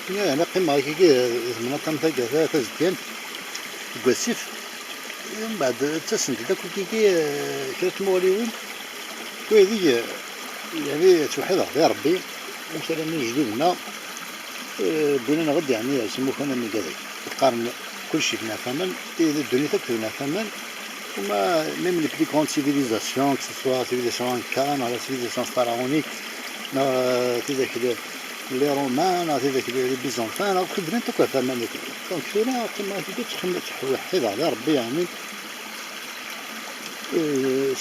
لا أنا قيمة كي من طنطا كذا تزكين قاسيف من بعد تسنت داك كي كانت مواليوين وهذه يعني توحد غير ربي مثلا من جدودنا بينا غد يعني يسموه كان من كذا تقارن كل شيء فينا ثمن الدنيا تكفينا ثمن وما ميم لي بلي كروند سيفيليزاسيون كو سوا سيفيليزاسيون انكان ولا سيفيليزاسيون فaraonique كذاك لي رومان هذاك لي بيزونطان خدمت هكا ثمن دونك هنا كما تقول توحد على ربي يعني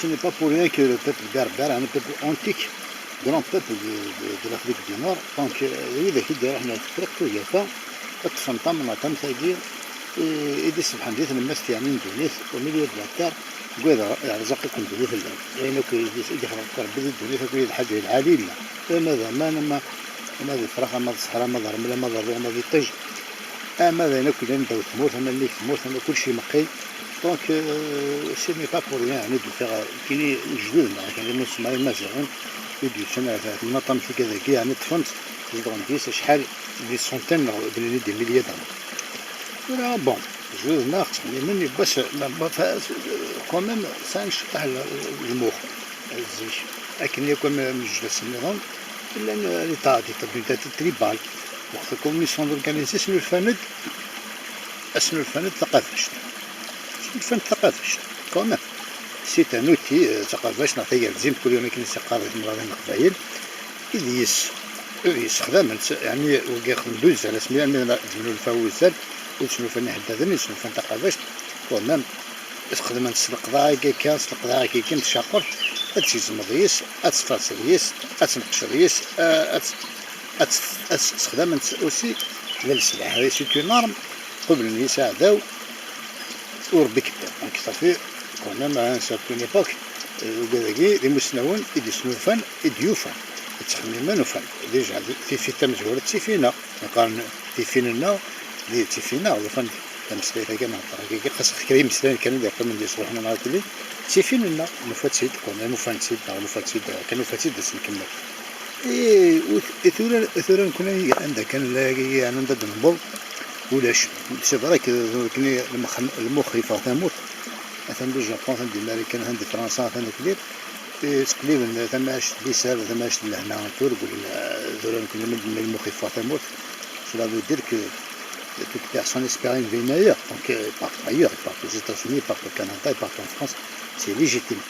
ce n'est pas pour rien que le peuple berbère un peuple antique grand peuple de l'Afrique du Nord donc إذا كي راحنا تفرقوا يافا تفنطم من تمثاقي إذا سبحان الله الناس يعني ندونيث ومليون بلاطار قوي رزقكم دونيث الله يعني كي يخرج ربي دونيث كي الحاجة العالية ماذا ما هذه الفراخ ما الصحراء ما ضرب ما ضرب ما ضيطج ماذا ناكل نداو تموت أنا اللي تموت أنا كل شيء مقي دونك سي ني با بور ريان يعني دو فيغ كيني جدودنا كان المسلمين مازالون يدو سنة من طن في كذا كي يعني تفهمت زدغن ديس شحال دي سونتين دي مليار ولا بون جدودنا مني باش كوميم سانش تاع المخ الزيش لكن يكون مجلس النظام إلا ليطا دي تريبال وقت الكوميسيون دورغانيزي شنو الفند ثقافش الفن ثقافش كوميم سيت ان اوتي ثقافش نعطيه لازم كل يوم كاين ثقافه من القبائل اللي يستخدم يعني وياخذ دوز على سميه من الفوزات وشنو فن حداثني شنو فن ثقافش كوميم يستخدم القضاء كي القضاء كي تشاقر هادشي مضيس اتفاصيليس اتنقشريس استخدام اوسي للسلاح هذا سي تو نورم قبل ان يساعدوا وربي كبير دونك صافي كوميم ا ان سارتون ايبوك وكذاكي لي مسنون يدسنو الفن يديوفن يتخممن وفن ديجا في تمزور تيفينا نقارن تيفيننا لي تيفينا الفن تمسلي كما كي خاص كريم مسلان كانوا يقول من ديس روحنا نهار اللي تيفيننا مفاتيد كوميم مفاتيد كانوا مفاتيد باش نكمل ثورا كنا عندها كان يعني ضد النبض ولاش شوف راك كني المخيفه تموت مثلا دو جابون عند الامريكان عند فرنسا عند كبير تقريبا ثماش بيسال ثماش لهنا تورق ولا ثورا كنا من المخيفه تموت cela veut dire que toute personne espère une vie meilleure donc part ailleurs part aux États-Unis part au Canada part en France c'est légitime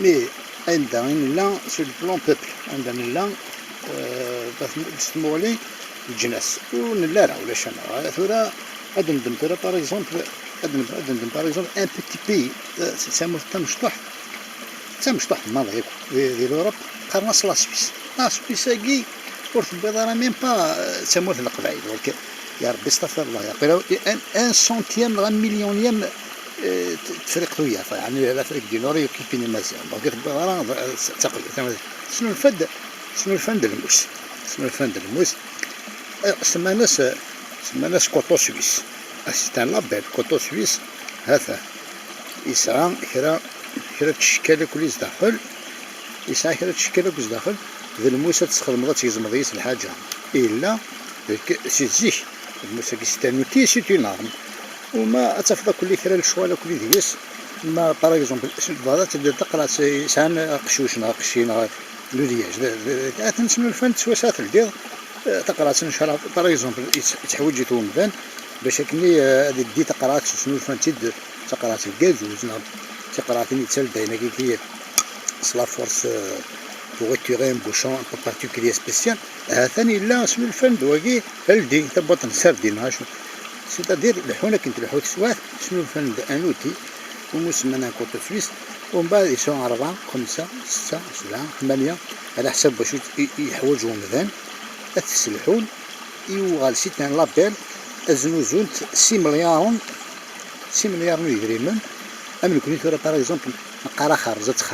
mais عندنا là sur le plan peuple عندنا là نسمو عليه الجناس ونلارع ولا شنا ثورا ادندم ثورا باغ اكزومبل ادندم باغ اكزومبل ان بوتي بي تسمى تمشطح ماضي ديال اوروب قرنص لا سويس كي ورث البيضه راه ميم با تموت القبائل ولكن يا ربي استغفر الله يقول ان سنتيام غا مليونيام تفرق وياه يعني الافريق دي نوري كيفين مازال دونك البيضه راه تقريبا شنو الفن الموس سما ناس كوطو سويس سي ان لابيل كوطو سويس هذا يسعى كرا تشكالك وليس داخل يسعى كرا تشكالك وليس داخل ذا الموسى تستخدم غا تيزم ضيس الحاجه الا سي زيك الموسى كيستانوتي سي تي نارم وما اتفضل كل كرا الشواله كل ديس ما باغ اكزومبل البلاصه تبدا تقرا سان قشوشنا قشينا لودياج تنسمو الفن تسواسات البيض تقرا تنشرا باغ اكزومبل يتحوج يتومدان باش كني هذه دي تقرات شنو الفن تد تقرات الكاز وزنا تقرات نيتسال باينه كي سلا فورس pour retirer un bouchon un peu particulier spécial ثاني لا شنو الفن دواكي هلدي تبطن سردين سيتادير لحونا كنت لحوت سواه شنو الفن ان اوتي ومسمى كوطو سويس ومن بعد يساو 4 5 6 7 8 على حسب باش يحوجوا مذان تسلحون يوغال سيت ان لابيل ازنوزون 6 مليار يدريمن امن كوني ثورة باغ اكزومبل نقرا تخرزت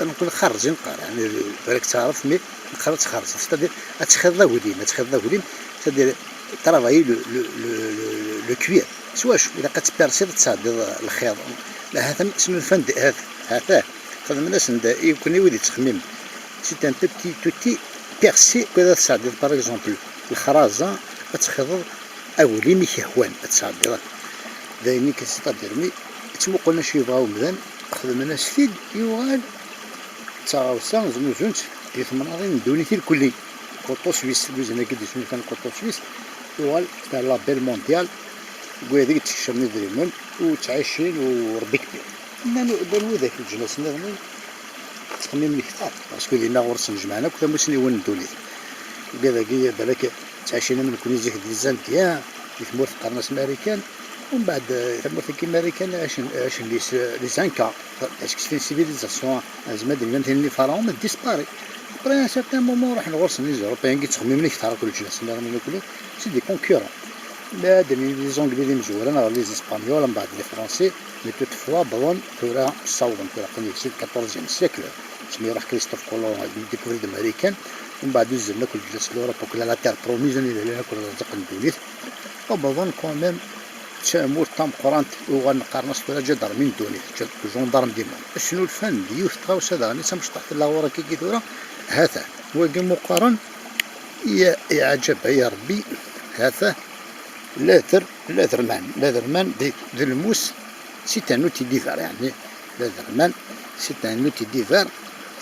نقول خرج نقرا يعني بالك تعرف مي نقرا تخرزت ستادير تخرج وديم ستادير ترافاي لو كوير سواش الا كتبيرسي تصاد الخياط لا هذا شنو الفن هذا خدم الناس يكون يولي تخميم سي ان بيتي توتي بيرسي كذا تساعد باغ اكزومبل الخرازة تخضر أولي مي كيهوان تساعد دايني كيستادير مي تما قلنا شي يبغاو مذان خدم ناس فيد يوغال تاغاوسا زنوزونت يثمناضين دونيتي الكلي كوطو سويس دوزنا كي ديسمو كان كوطو سويس يوغال تاع لابيل مونديال وهذيك تشرني دريمون وتعيشين وربي كبير بانو ذاك الجناس نظمي تخمم لي كثار باسكو لينا غرس نجمعنا كل مسني ون دولي وكذا كي بالك تعيشينا من كل زيك ديزان ديال ثمور في قرناس ماريكان ومن بعد ثمور في ماريكان عاش لي زانكا عاش في سيفيليزاسيون زعما درنا مثلا فرعون ما ديسباري بري ان سارتان مومون راح نغرس لي زوروبيان كي تخمم لي كثار كل الجناس نظمي كل سي دي كونكورون لا لي زونغلي مزورين غير لي اسبانيول من بعد لي فرونسي مي توت فوا بون تورا صوبا تورا قني في 14 سيكل سمي راح كريستوف كولون ديكوفري الامريكان ومن بعد زلنا كل جلس لوروب وكل لا تير بروميزون اللي لنا كل رزق ندوليت وبظن كوميم تامور تام قرانت وغنقارن سطولا جدار من دونيت جوندارم ديما شنو الفن ديوث تغاوس هذا راني سمش تحت لا ورا كي دورا هذا هو مقارن يا عجب يا ربي هذا ليذرمان دي الموس سي ان اوتي ديفار يعني ليذرمان سي ان اوتي ديفار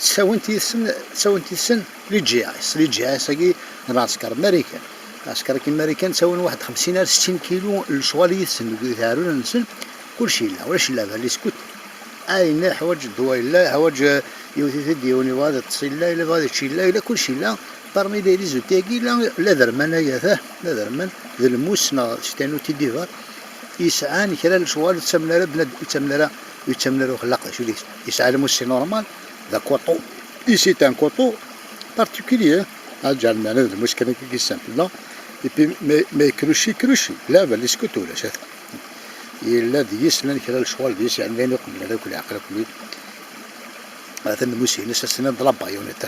تساونتي سن لي جي اس كي العسكر الامريكان العسكر الامريكان تساون واحد 50 60 كيلو الشوالي سن يثارون نسن كلشي لا واش لا اللي سكوت اين حوايج الدواء لا حوايج يوثي ديوني هذا تصيل لا الا هذا شي لا كلشي لا parmi les résultats ليذرمان هذا ليذرمان ذا الموسنا ستانوتي ديفار يسعان كرا شوال تسمنا بناد يتسمنا خلاق شو ليش يسعى الموسي نورمال ذا كوطو إيسي تان كوطو بارتيكولير هاجا المعنى ذا المشكلة كي سامبل لا إبي ما يكروشي لا بل يسكتو لا شاف إلا يسلن كرا شوال ديس يعني بين يقبل هذا كل عقل كل هذا الموسي نسسنا ضرب بايونيت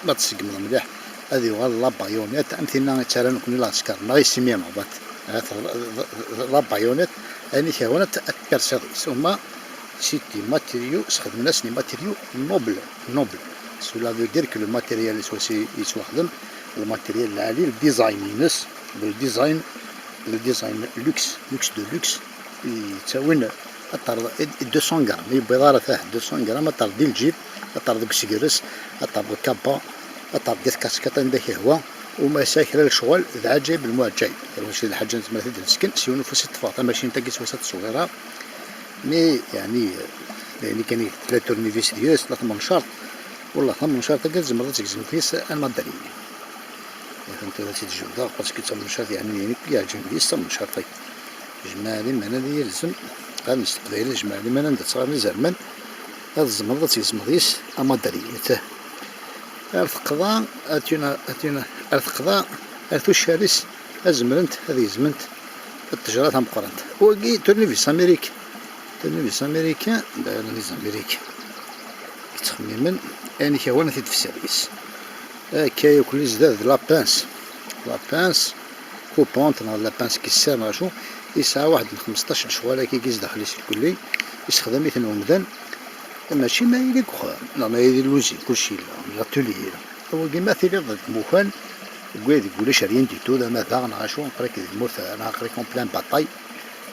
ما تسقم مليح هذه والله بايونيت أمثلنا ترى كل العسكر ما يسمي مع بعض هذا بايونيت يعني كونت البيرسيدس هما سيتي ماتيريو استخدمنا سني ماتيريو نوبل سولا فو دير كو لو ماتيريال اللي يتخدم الماتيريال العالي الديزاين بالديزاين لوكس دو لوكس يتساوين اطار 200 غرام يبغى فيه 200 غرام اطار ديال الجيب اطار دوك السيكيرس اطار الكابا اطار ديال الكاسكات عندك هو وما ساكر الشغل ذا جايب المواد جايب واش الحاجه انت ما تقدر تسكن سيونو في 6 فاطمه ماشي انت كي توسط صغيره مي يعني كان 3 تورنيفيس ديال 3 منشار والله 8 منشار تقدر زعما تقزم فيس المدري فهمت هذا سيد الجوده باسكو 8 منشار يعني كيعجبني لي 8 منشار طيب جمالي معنا اللي يلزم قال نستقبل جمالي معنا ندصغر زعما هذا الزمر تيزم ديس المدري القضاء اتينا القضاء اتو الشارس ازمرنت هذه زمنت التجارات هم قرنت وكي تورنيفيس امريكا داير نيز امريكا تخميما يعني كوانا في السيرفيس كاي كل زداد لابانس كوبونت لا بانس كيسار ماشو يسعى واحد 15 شواله كي داخل الكلي يستخدم مثل ومدان ماشي ما يليق خا لا ما يدير الوزي كلشي لا تولي هو كيما ثيري ضد موخان يقول شاريين ديتو لا ما ثاغ نعاشو نقريك المرث انا نقريك اون بلان باطاي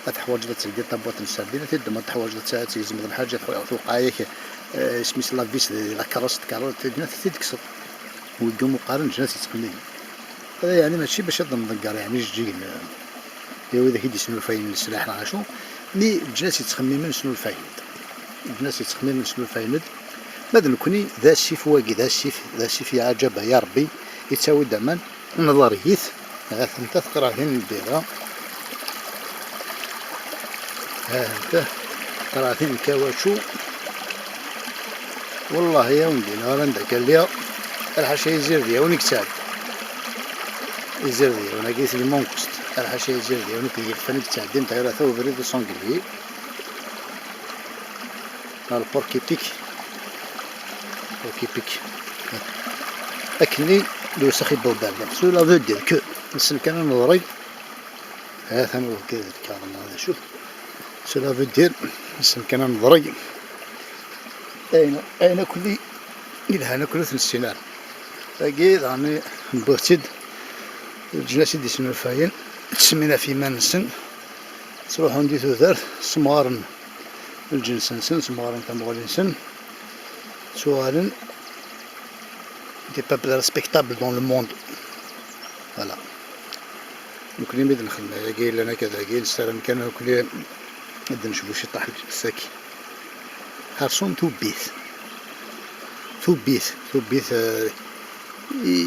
تحوايج تلقى طابوت السردين تدم تحوايج تيزم الحاجه توقعيك سميت لا فيس لا كاروس تدنا تتكسر ويقوم مقارن جناس يتخمم هذا يعني ماشي باش يضم ضقار يعني جيل يا اذا كيدي شنو الفايد من السلاح نعاشو مي الجناس يتخمم شنو الفايد الناس يتخمم شنو الفايد ماذا نكوني ذا السيف واقي ذا السيف يا عجبه يا ربي يتساوي دائما نظريث انت تقرا هنا البيرة انت قرا هنا كاواتشو والله يا ولدي نهار عندك اليوم الحاشا يزير ديا ونكتاد يزير ديا وانا قيت لي مونكست الحاشا يزير ديا ونكتاد فنكتاد انت غير ثو بريد سونغلي البوركي بيك أكني لو سخي بودال سولا ذو دير كو نسن كان نظري هذا هو كذا الكلام هذا شوف سولا ذو دير نسن كان نظري أين كلي إلى هنا كله في السنان أكيد راني نبغتد الجناس دي سنو الفاين تسمينا في مانسن تروحو ندي تودرت سمغارن الجنس نسن سمغارن تمغولينسن سوالن دي بابل ريسبكتابل دون لو موند فوالا دوك لي ميد نخدم كاين لنا كذا كاين نسترن كان كل نبدا نشوفو شي طاح الساكي خاصهم توبيث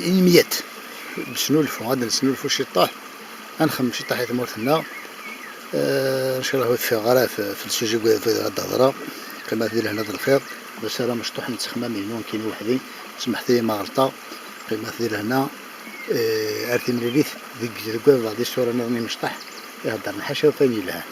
إنميات نسنولفو غادا نسنولفو شي طاح غنخمم شي طاح يتمورتنا ان شاء الله في غرا في السوجي في غدا هضره كما دير هنا الرفيق باش راه مشطوح نتخمم مليون كاين وحدي سمحت لي ما غلطه كما دير هنا عرفتي مليليت ديك غادي الصوره راني مشطح يهضر نحاشا فاني لها